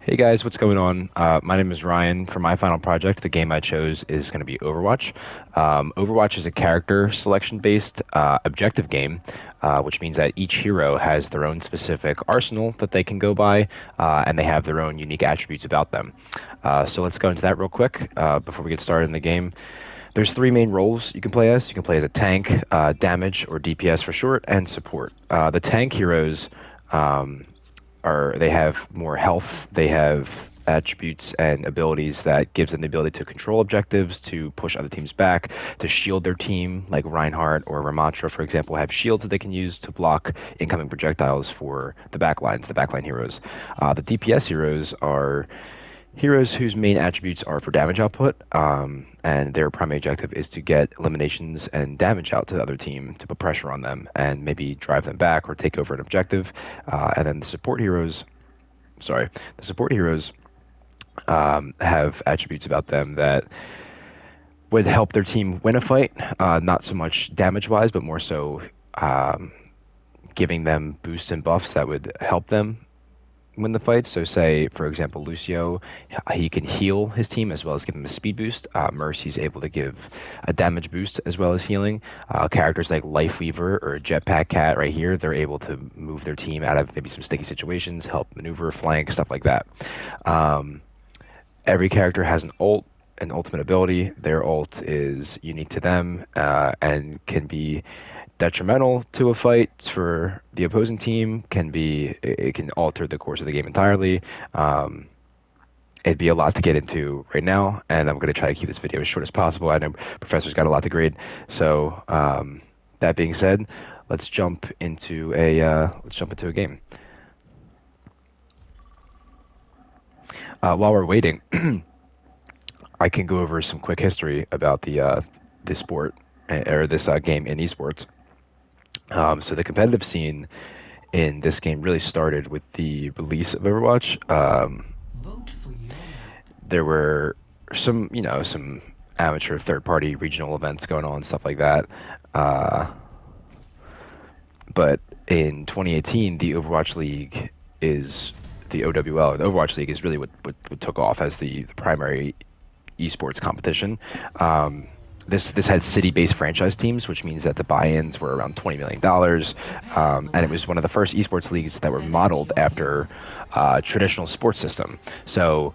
Hey guys, what's going on? My name is Ryan. For my final project, the game I chose is going to be Overwatch. Overwatch is a character selection-based objective game, which means that each hero has their own specific arsenal that they can go by, and they have their own unique attributes about them. So let's go into that real quick before we get started in the game. There's three main roles you can play as. You can play as a tank, damage, or DPS for short, and support. The tank heroes. Um, they have more health. They have attributes and abilities that gives them the ability to control objectives, to push other teams back, to shield their team, like Reinhardt or Ramattra, for example, have shields that they can use to block incoming projectiles for the backlines, the backline heroes. The DPS heroes are heroes whose main attributes are for damage output, and their primary objective is to get eliminations and damage out to the other team to put pressure on them and maybe drive them back or take over an objective. And then the support heroes have attributes about them that would help their team win a fight, not so much damage-wise, but more so um, giving them boosts and buffs that would help them win the fight. So, say, for example, Lucio, he can heal his team as well as give them a speed boost. Mercy's able to give a damage boost as well as healing. Characters like Lifeweaver or Jetpack Cat right here, they're able to move their team out of maybe some sticky situations, help maneuver, flank, stuff like that. Um, every character has an ultimate ability. Their ult is unique to them and can be detrimental to a fight for the opposing team. It can alter the course of the game entirely. Um, it'd be a lot to get into right now, and I'm going to try to keep this video as short as possible. I know Professor's got a lot to grade, so that being said, let's jump into a game. While we're waiting, I can go over some quick history about this sport or this game in esports. So the competitive scene in this game really started with the release of Overwatch. There were some amateur third-party regional events going on, stuff like that. Uh, but in 2018, the OWL, the Overwatch League is really what took off as the primary esports competition. Um, this had city-based franchise teams, which means that the buy-ins were around $20 million, and it was one of the first esports leagues that were modeled after traditional sports system. So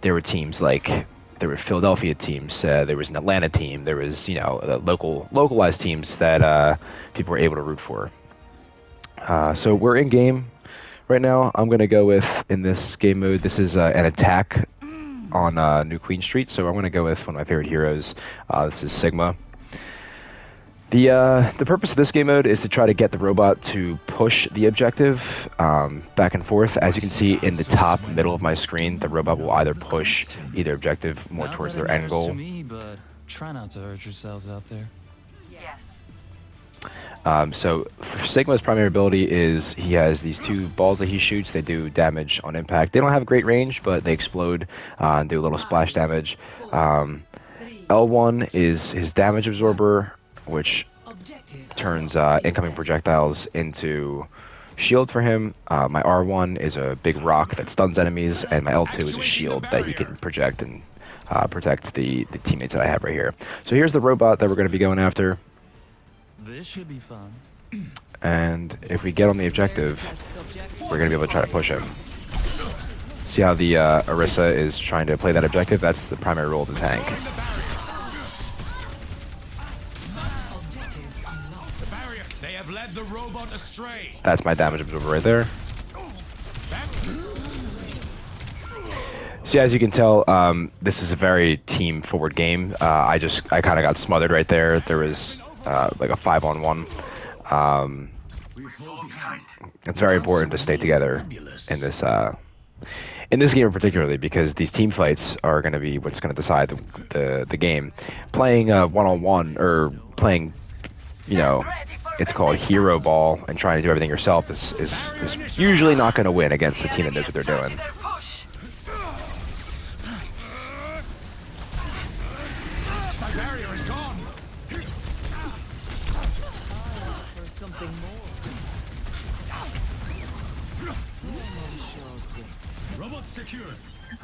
there were teams like there were Philadelphia teams, there was an Atlanta team, there was localized teams that people were able to root for. So we're in game right now. I'm gonna go with in this game mode. This is an attack on New Queen Street, so I'm going to go with one of my favorite heroes. This is Sigma. The purpose of this game mode is to try to get the robot to push the objective back and forth. As you can see in the top middle of my screen, the robot will either push either objective more towards their end goal. Try not to hurt yourselves out there. So Sigma's primary ability is he has these two balls that he shoots. They do damage on impact. They don't have great range, but they explode and do a little splash damage. L1 is his damage absorber, which turns incoming projectiles into shield for him. My R1 is a big rock that stuns enemies, and my L2 is a shield that he can project and protect the teammates that I have right here. So here's the robot that we're going to be going after. This should be fun. And if we get on the objective, we're going to be able to try to push him. See how the Orisa is trying to play that objective? That's the primary role of the tank. They have led the robot astray. That's my damage absorber right there. See, as you can tell, this is a very team-forward game. I kind of got smothered right there. There was like a 5-on-1. It's very important to stay together in this game particularly, because these team fights are going to be what's going to decide the game. Playing one-on-one or playing, it's called hero ball and trying to do everything yourself is usually not going to win against a team that knows what they're doing.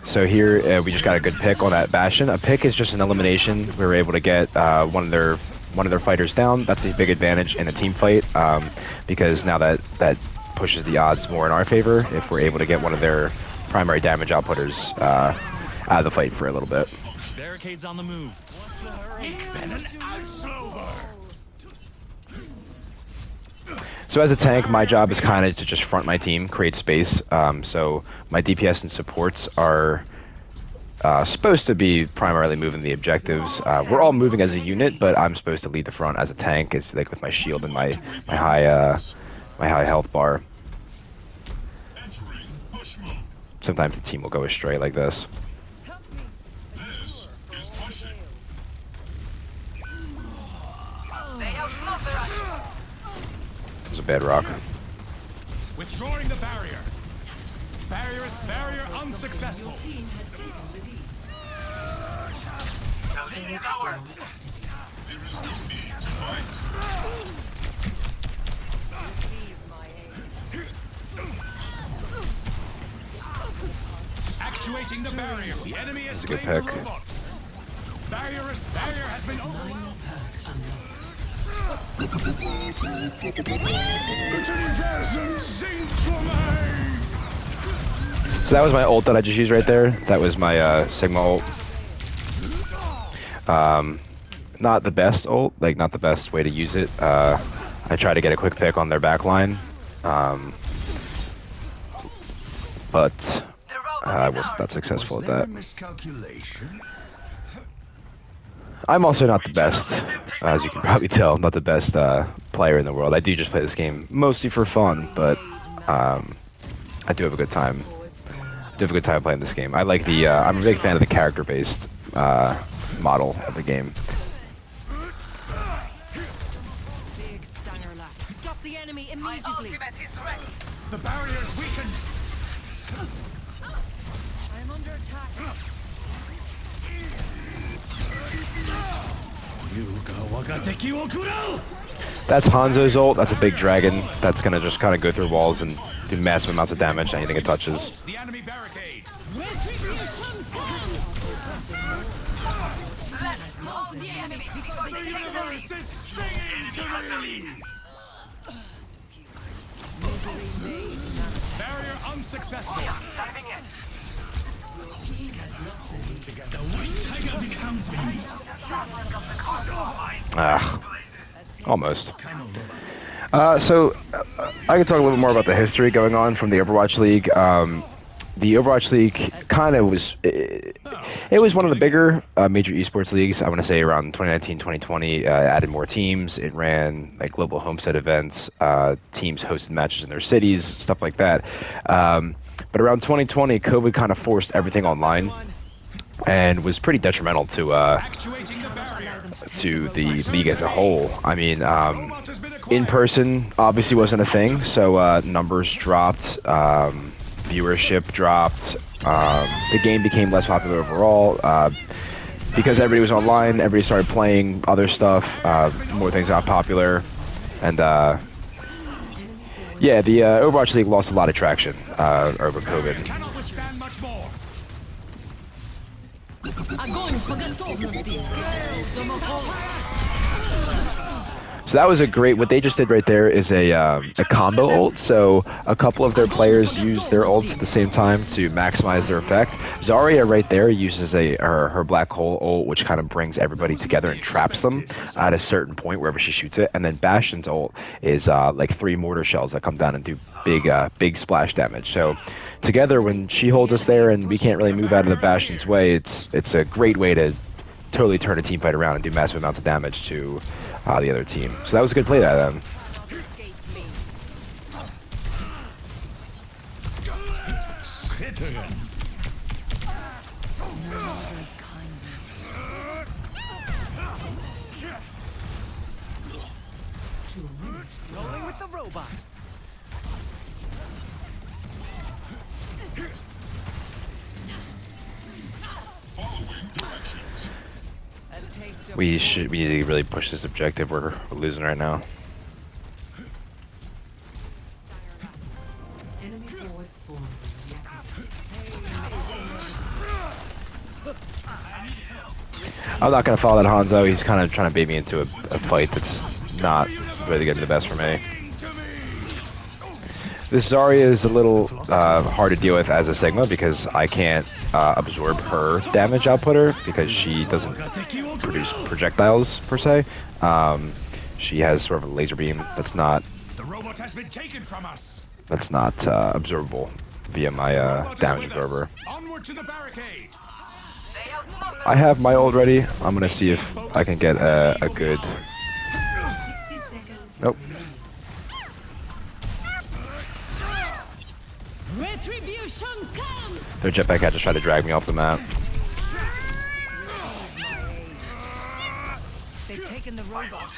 So here we just got a good pick on that Bastion. A pick is just an elimination. We were able to get one of their fighters down. That's a big advantage in a team fight because now that pushes the odds more in our favor if we're able to get one of their primary damage outputters out of the fight for a little bit. Barricades on the move. And an outslover. So as a tank, my job is kind of to just front my team, create space. So my DPS and supports are supposed to be primarily moving the objectives. We're all moving as a unit, but I'm supposed to lead the front as a tank. It's like with my shield and my high health bar. Sometimes the team will go astray like this. There's a bedrock. Withdrawing the barrier. Barrier unsuccessful. Actuating the barrier. The enemy has That's a good claimed the pick. robot. Barrier has been overwhelmed. So that was my ult that I just used right there. That was my Sigma ult. Not the best ult, like not the best way to use it. I tried to get a quick pick on their back line. But I wasn't that successful at that. I'm also not the best, as you can probably tell. I'm not the best player in the world. I do just play this game mostly for fun, but I do have a good time. Playing this game. I like the. I'm a big fan of the character-based model of the game. Stop the enemy immediately. The barrier is weakened. I'm under attack. That's Hanzo's ult. That's a big dragon. That's gonna just kind of go through walls and do massive amounts of damage to anything it touches. The enemy barricade. Retribution comes. Let's hold the enemy before they take the lead. Barrier unsuccessful. Diving in. Almost. So I can talk a little more about the history going on from the Overwatch League. The Overwatch League kind of was, it was one of the bigger major esports leagues. I want to say around 2019, 2020, added more teams. It ran like global homestead events, teams hosted matches in their cities, stuff like that. But around 2020, COVID kind of forced everything online and was pretty detrimental Actuating the barrier. to the league as a whole. I mean, in person obviously wasn't a thing, so numbers dropped, viewership dropped, the game became less popular overall. Because everybody was online, everybody started playing other stuff, more things got popular, and yeah, the Overwatch League lost a lot of traction over COVID. Cannot withstand much more. Огонь по готовности. So that was a great, what they just did right there is a combo ult. So a couple of their players use their ults at the same time to maximize their effect. Zarya right there uses her black hole ult, which kind of brings everybody together and traps them at a certain point wherever she shoots it. And then Bastion's ult is like 3 mortar shells that come down and do big splash damage. So together, when she holds us there and we can't really move out of the Bastion's way, it's a great way to totally turn a team fight around and do massive amounts of damage to the other team. So that was a good play by them. Rolling with the robot. We need to really push this objective. We're losing right now. Enemy forward spawn reactivated. I'm not gonna follow that Hanzo. He's kind of trying to bait me into a fight that's not really gonna be the best for me. This Zarya is a little hard to deal with as a Sigma because I can't absorb her damage outputter because she doesn't produce projectiles per se. She has sort of a laser beam that's not The robot has been taken from us. absorbable via my Robot is damage with us. absorber. Onward to the barricade. They outnumber I have my ult ready. I'm gonna see if I can get a good. 60 seconds. Nope. Retribution comes! Their jetpack had to try to drag me off the map. They've taken the robot.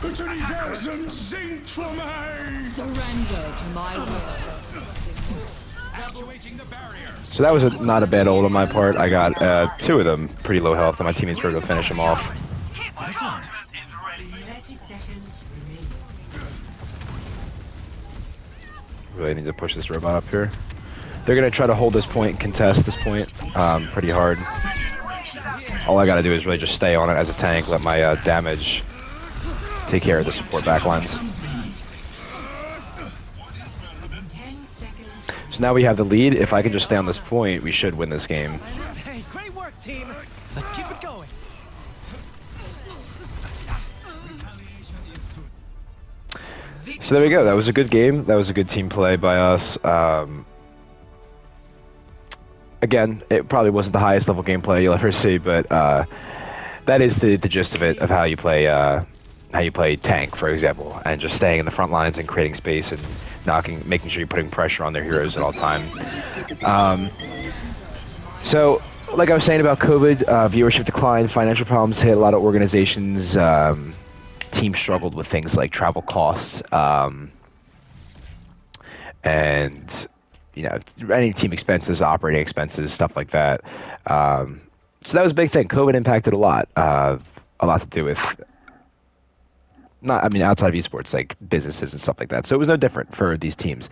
Utilisation sinkt for me. Surrender to my will. Actuating the barrier. So that was not a bad ult on my part. I got 2 of them pretty low health, and my teammates were able to finish them off. Hip ultimate is ready. 30 seconds remaining. Really need to push this robot up here. They're gonna try to hold this point and contest this point pretty hard. All I gotta do is really just stay on it as a tank, let my damage take care of the support backlines. 10 seconds. So now we have the lead. If I can just stay on this point, we should win this game. Hey, great work, team. Let's keep it going. So there we go. That was a good game. That was a good team play by us. Again, it probably wasn't the highest level gameplay you'll ever see, but that is the gist of it, of how you play tank, for example, and just staying in the front lines and creating space and making sure you're putting pressure on their heroes at all time. So, like I was saying about COVID, viewership declined, financial problems hit a lot of organizations. Teams struggled with things like travel costs, and any team expenses, operating expenses, stuff like that. So that was a big thing. COVID impacted a lot to do with outside of esports, like businesses and stuff like that. So it was no different for these teams.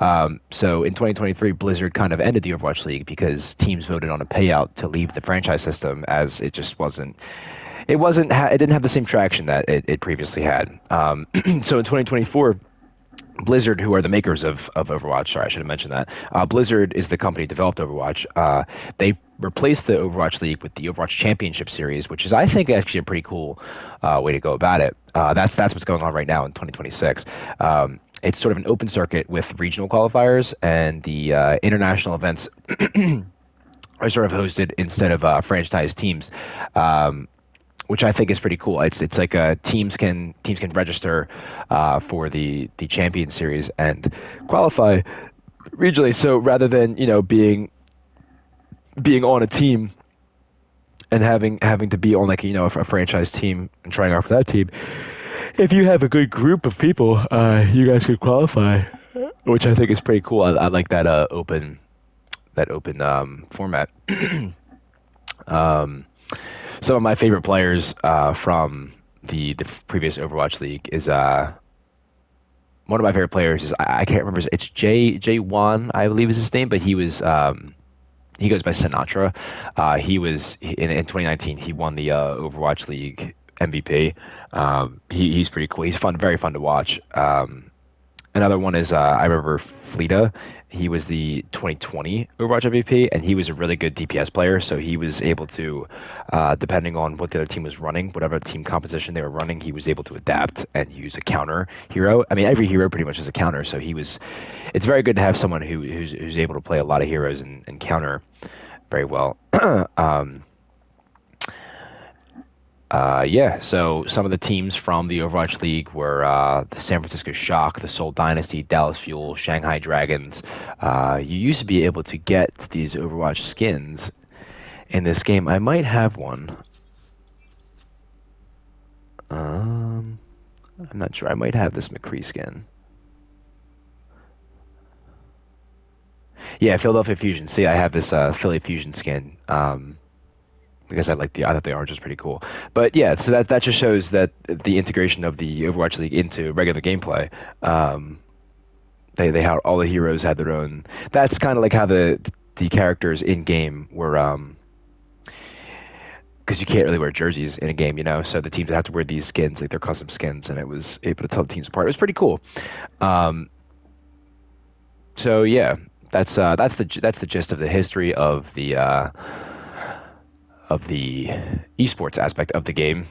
So in 2023, Blizzard kind of ended the Overwatch League because teams voted on a payout to leave the franchise system, as it just wasn't. It didn't have the same traction that it previously had. So in 2024. Blizzard, who are the makers of Overwatch, sorry, I should have mentioned that. Blizzard is the company that developed Overwatch. They replaced the Overwatch League with the Overwatch Championship Series, which is, I think, actually a pretty cool way to go about it. That's what's going on right now in 2026. It's sort of an open circuit with regional qualifiers, and the international events are sort of hosted instead of franchise teams. Which I think is pretty cool. It's like teams can register for the Champion Series and qualify regionally. So rather than being on a team and having to be on a franchise team and trying out for that team, if you have a good group of people, you guys could qualify, which I think is pretty cool. I like that open format. Some of my favorite players from the previous Overwatch League is one of my favorite players is I can't remember, it's J1 I believe is his name, but he goes by Sinatra. He was in 2019 he won the Overwatch League MVP. He's pretty cool. He's very fun to watch. Another one is I remember Fleta. He was the 2020 Overwatch MVP, and he was a really good DPS player. So he was able to, depending on what the other team was running, whatever team composition they were running, he was able to adapt and use a counter hero. I mean, every hero pretty much is a counter. So it's very good to have someone who's able to play a lot of heroes and counter very well. Yeah, so some of the teams from the Overwatch League were the San Francisco Shock, the Seoul Dynasty, Dallas Fuel, Shanghai Dragons. You used to be able to get these Overwatch skins in this game. I might have one. I'm not sure. I might have this McCree skin. Yeah, Philadelphia Fusion. See, I have this Philly Fusion skin. Because I thought the orange was pretty cool. But yeah, so that just shows that the integration of the Overwatch League into regular gameplay. They how all the heroes had their own. That's kind of like how the characters in game were because you can't really wear jerseys in a game, you know. So the teams have to wear these skins, like their custom skins, and it was able to tell the teams apart. It was pretty cool. Um, so yeah, that's the gist of the history of the esports aspect of the game.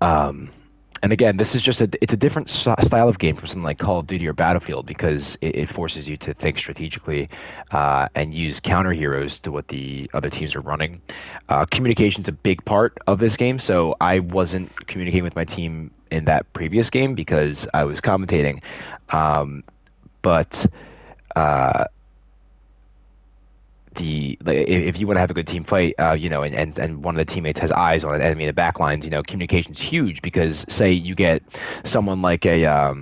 Um, and again, this is just it's a different style of game from something like Call of Duty or Battlefield because it forces you to think strategically and use counter heroes to what the other teams are running. Communication's a big part of this game, so I wasn't communicating with my team in that previous game because I was commentating. But uh, the like, if you want to have a good team fight, and one of the teammates has eyes on an enemy in the back lines, communication's huge because say you get someone like a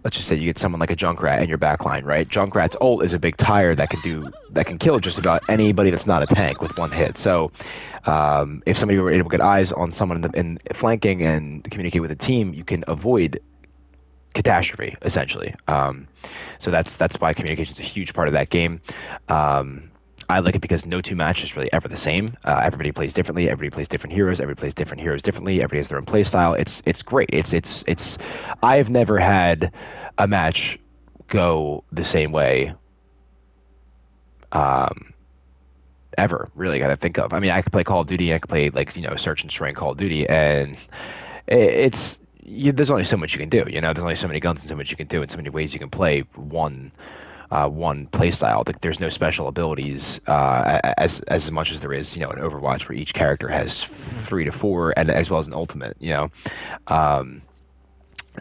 let's just say you get someone like a Junkrat in your back line, right? Junkrat's ult is a big tire that can kill just about anybody that's not a tank with one hit. So if somebody were able to get eyes on someone in flanking and communicate with a team, you can avoid catastrophe essentially. So that's why communication is a huge part of that game. I like it because no two match is really ever the same. Everybody plays differently. Everybody plays different heroes. Everybody plays different heroes differently. Everybody has their own play style. It's great. It's. I've never had a match go the same way. Um, Ever really got to think of. I mean, I could play Call of Duty. I could play like Search and Destroy in Call of Duty, and there's only so much you can do. There's only so many guns and so much you can do, and so many ways you can play one play style. Like, there's no special abilities as much as there is, in Overwatch, where each character has 3 to 4, and as well as an ultimate. Um,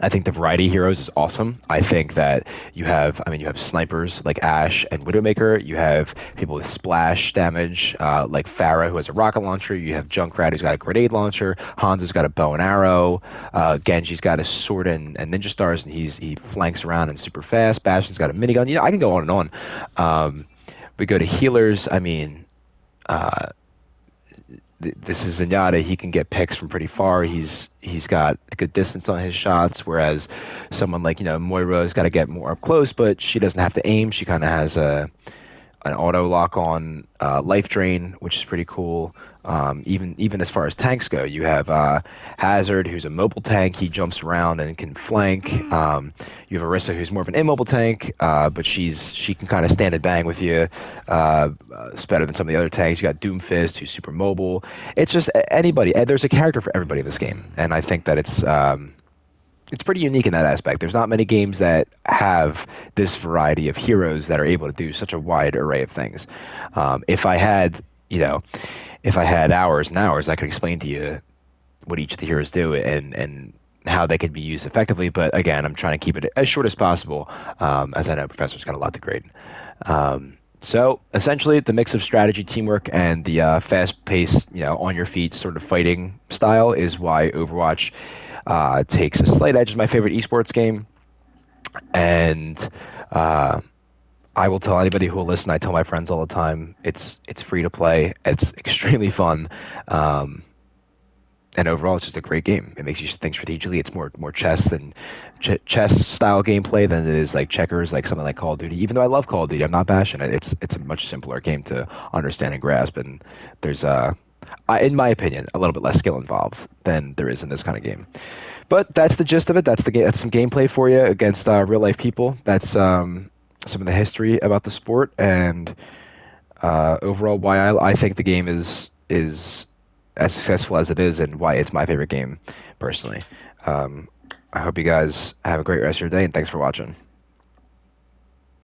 I think the variety of heroes is awesome. I think that you have snipers like Ashe and Widowmaker. You have people with splash damage, like Pharah, who has a rocket launcher. You have Junkrat, who's got a grenade launcher. Hanzo's got a bow and arrow. Genji's got a sword and ninja stars, and he flanks around and super fast. Bastion's got a minigun. I can go on and on. We go to healers. I mean, this is Zenyatta. He can get picks from pretty far. He's got good distance on his shots, whereas someone like Moira's got to get more up close, but she doesn't have to aim. She kind of has an auto lock on life drain, which is pretty cool. Even as far as tanks go, you have Hazard, who's a mobile tank. He jumps around and can flank. You have Orisa, who's more of an immobile tank, but she can kind of stand and bang with you. It's better than some of the other tanks. You got Doomfist, who's super mobile. It's just anybody. There's a character for everybody in this game, and I think that it's pretty unique in that aspect. There's not many games that have this variety of heroes that are able to do such a wide array of things. If I had, if I had hours and hours, I could explain to you what each of the heroes do and how they could be used effectively. But again, I'm trying to keep it as short as possible, as I know Professor's got a lot to grade. So essentially, the mix of strategy, teamwork, and the fast-paced, on your feet sort of fighting style is why Overwatch takes a slight edge as my favorite esports game. And I will tell anybody who will listen. I tell my friends all the time. It's free to play. It's extremely fun. And overall, it's just a great game. It makes you think strategically. It's more chess than chess style gameplay than it is like checkers, like something like Call of Duty. Even though I love Call of Duty, I'm not bashing it. It's a much simpler game to understand and grasp. And there's in my opinion, a little bit less skill involved than there is in this kind of game. But that's the gist of it. That's that's some gameplay for you against real life people. That's some of the history about the sport and overall why I think the game is as successful as it is and why it's my favorite game personally. I hope you guys have a great rest of your day and thanks for watching.